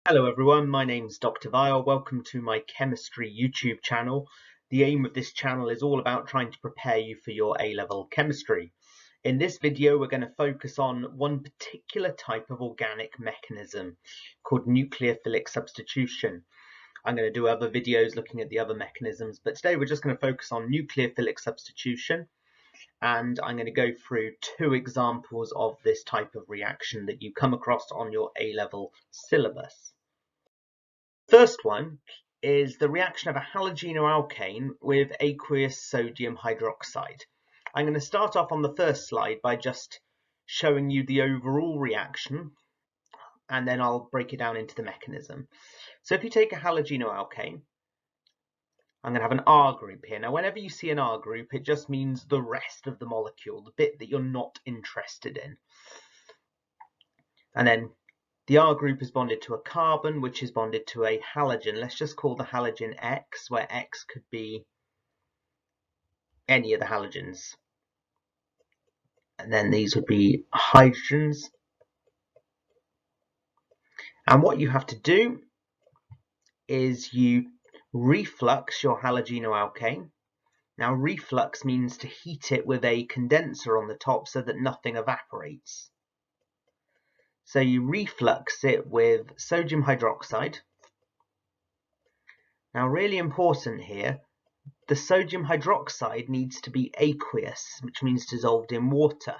Hello everyone, my name's Dr. Vile. Welcome to my chemistry YouTube channel. The aim of this channel is all about trying to prepare you for your A-level chemistry. In this video we're going to focus on one particular type of organic mechanism called nucleophilic substitution. I'm going to do other videos looking at the other mechanisms, but today we're just going to focus on nucleophilic substitution, and I'm going to go through two examples of this type of reaction that you come across on your A-level syllabus. First one is the reaction of a halogenoalkane with aqueous sodium hydroxide. I'm going to start off on the first slide by just showing you the overall reaction, and then I'll break it down into the mechanism. So if you take a halogenoalkane, I'm going to have an R group here. Now whenever you see an R group, it just means the rest of the molecule, the bit that you're not interested in. And then the R group is bonded to a carbon, which is bonded to a halogen. Let's just call the halogen X, where X could be any of the halogens. And then these would be hydrogens. And what you have to do is you reflux your halogenoalkane. Now reflux means to heat it with a condenser on the top so that nothing evaporates. So you reflux it with sodium hydroxide. Now really important here, the sodium hydroxide needs to be aqueous, which means dissolved in water.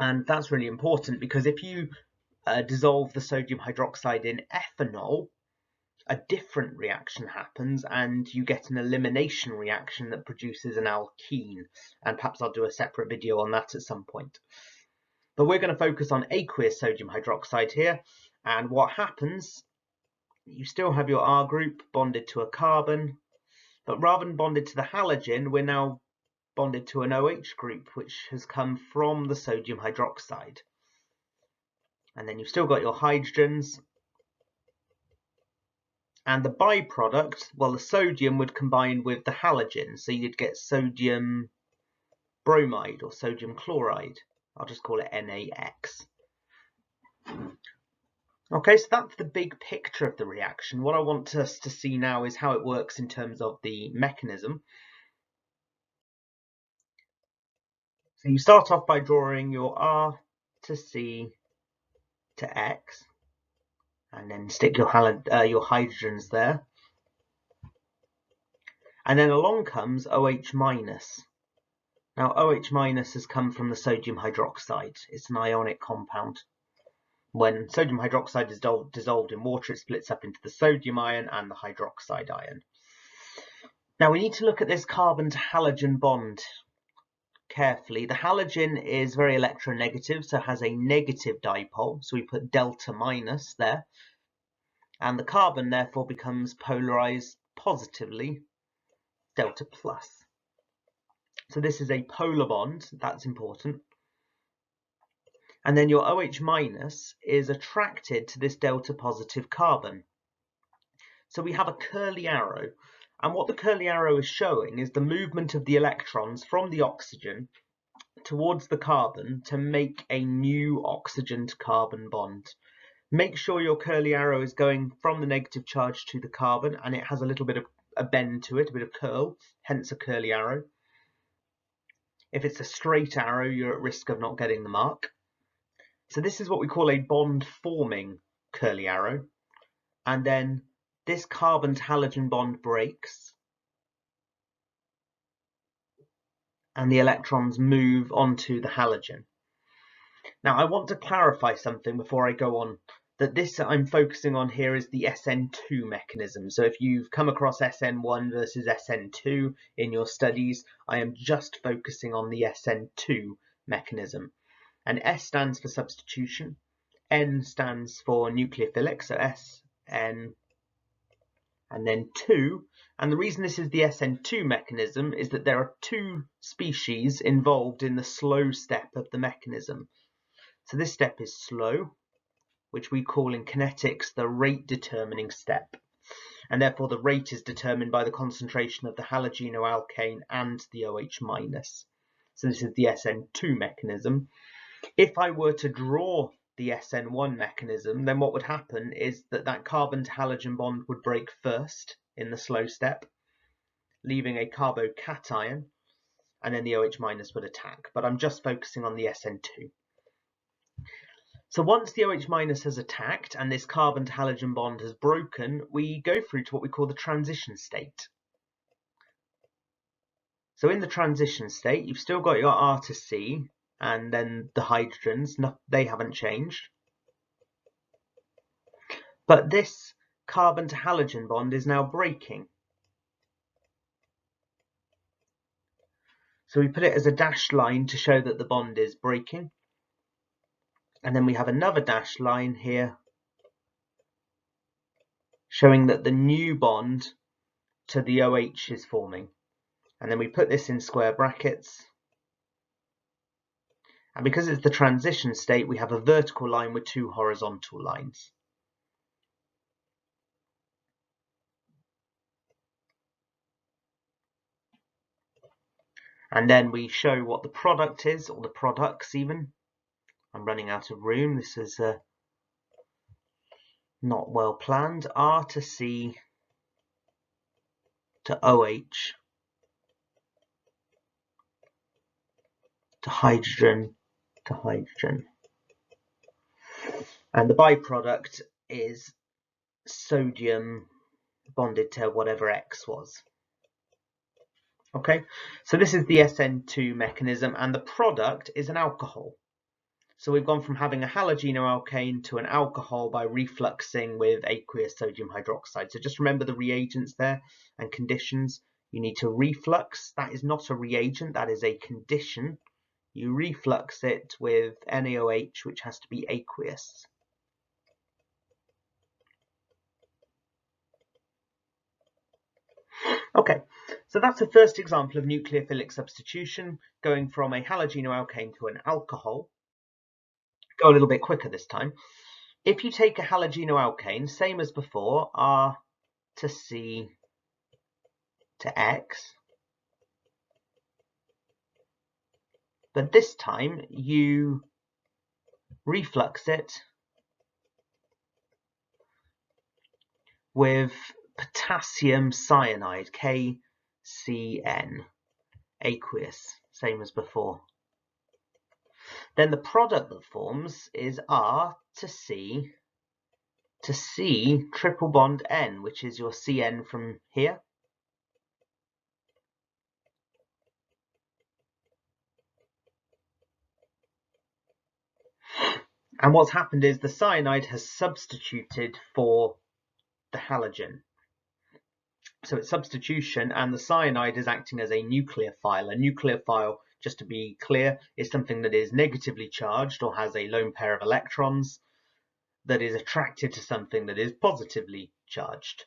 And that's really important because if you dissolve the sodium hydroxide in ethanol, a different reaction happens and you get an elimination reaction that produces an alkene. And perhaps I'll do a separate video on that at some point. But we're going to focus on aqueous sodium hydroxide here. And what happens, you still have your R group bonded to a carbon, but rather than bonded to the halogen, we're now bonded to an OH group, which has come from the sodium hydroxide. And then you've still got your hydrogens. And the byproduct, well, the sodium would combine with the halogen, so you'd get sodium bromide or sodium chloride. I'll just call it NaX. Okay, so that's the big picture of the reaction. What I want us to see now is how it works in terms of the mechanism. So you start off by drawing your R to C to X, and then stick your hydrogens there. And then along comes OH minus. Now OH minus has come from the sodium hydroxide. It's an ionic compound. When sodium hydroxide is dissolved in water, it splits up into the sodium ion and the hydroxide ion. Now we need to look at this carbon to halogen bond carefully. The halogen is very electronegative, so has a negative dipole, so we put delta minus there. And the carbon therefore becomes polarized positively, delta plus. So this is a polar bond, that's important. And then your OH minus is attracted to this delta positive carbon. So we have a curly arrow. And what the curly arrow is showing is the movement of the electrons from the oxygen towards the carbon to make a new oxygen to carbon bond. Make sure your curly arrow is going from the negative charge to the carbon, and it has a little bit of a bend to it, a bit of curl, hence a curly arrow. If it's a straight arrow, you're at risk of not getting the mark. So this is what we call a bond forming curly arrow. And then this carbon to halogen bond breaks, and the electrons move onto the halogen. Now I want to clarify something before I go on, that this I'm focusing on here is the SN2 mechanism. So if you've come across SN1 versus SN2 in your studies, I am just focusing on the SN2 mechanism. And S stands for substitution, N stands for nucleophilic, so SN, and then 2. And the reason this is the SN2 mechanism is that there are two species involved in the slow step of the mechanism. So this step is slow, which we call in kinetics the rate determining step. And therefore the rate is determined by the concentration of the halogenoalkane and the OH minus. So this is the SN2 mechanism. If I were to draw the SN1 mechanism, then what would happen is that carbon to halogen bond would break first in the slow step, leaving a carbocation, and then the OH minus would attack. But I'm just focusing on the SN2. So once the OH minus has attacked and this carbon to halogen bond has broken, we go through to what we call the transition state. So in the transition state, you've still got your R to C, and then the hydrogens, they haven't changed. But this carbon to halogen bond is now breaking. So we put it as a dashed line to show that the bond is breaking. And then we have another dashed line here showing that the new bond to the OH is forming. And then we put this in square brackets. And because it's the transition state, we have a vertical line with two horizontal lines. And then we show what the product is, or the products even. I'm running out of room. This is not well planned. R to C to OH to hydrogen to hydrogen. And the byproduct is sodium bonded to whatever X was. Okay, so this is the SN2 mechanism, and the product is an alcohol. So we've gone from having a halogenoalkane to an alcohol by refluxing with aqueous sodium hydroxide. So just remember the reagents there and conditions. You need to reflux. That is not a reagent, that is a condition. You reflux it with NaOH, which has to be aqueous. Okay, so that's the first example of nucleophilic substitution, going from a halogenoalkane to an alcohol. Go a little bit quicker this time. If you take a halogenoalkane, same as before, R to C to X, but this time you reflux it with potassium cyanide, KCN, aqueous, same as before. Then the product that forms is R to C triple bond N, which is your CN from here. And what's happened is the cyanide has substituted for the halogen. So it's substitution, and the cyanide is acting as a nucleophile. A nucleophile, just to be clear, is something that is negatively charged or has a lone pair of electrons that is attracted to something that is positively charged.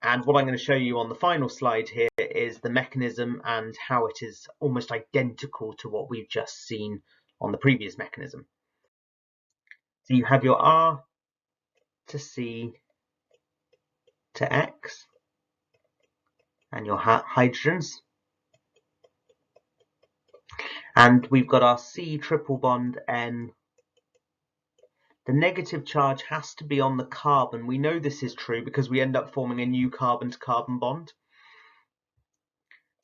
And what I'm going to show you on the final slide here is the mechanism and how it is almost identical to what we've just seen on the previous mechanism. So you have your R to C to X and your hydrogens. And we've got our C triple bond N. The negative charge has to be on the carbon. We know this is true because we end up forming a new carbon to carbon bond.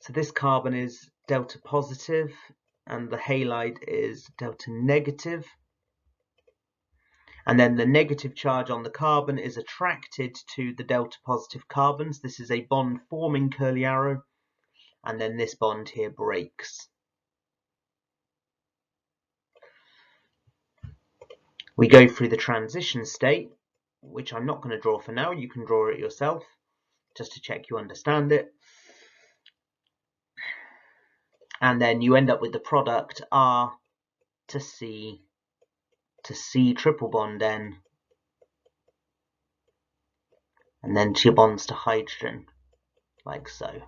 So this carbon is delta positive and the halide is delta negative. And then the negative charge on the carbon is attracted to the delta positive carbons. This is a bond forming curly arrow. And then this bond here breaks. We go through the transition state, which I'm not going to draw for now. You can draw it yourself, just to check you understand it. And then you end up with the product R to C triple bond N, and then to your bonds to hydrogen, like so.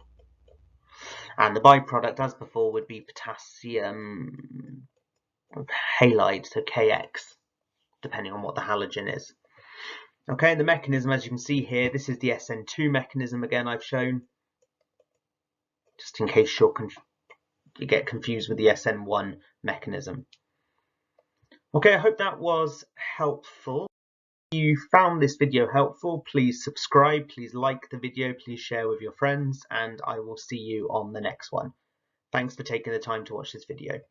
And the byproduct, as before, would be potassium halide, so KX, depending on what the halogen is. Okay, the mechanism, as you can see here, this is the SN2 mechanism again I've shown, just in case you get confused with the SN1 mechanism. Okay, I hope that was helpful. If you found this video helpful, please subscribe, please like the video, please share with your friends, and I will see you on the next one. Thanks for taking the time to watch this video.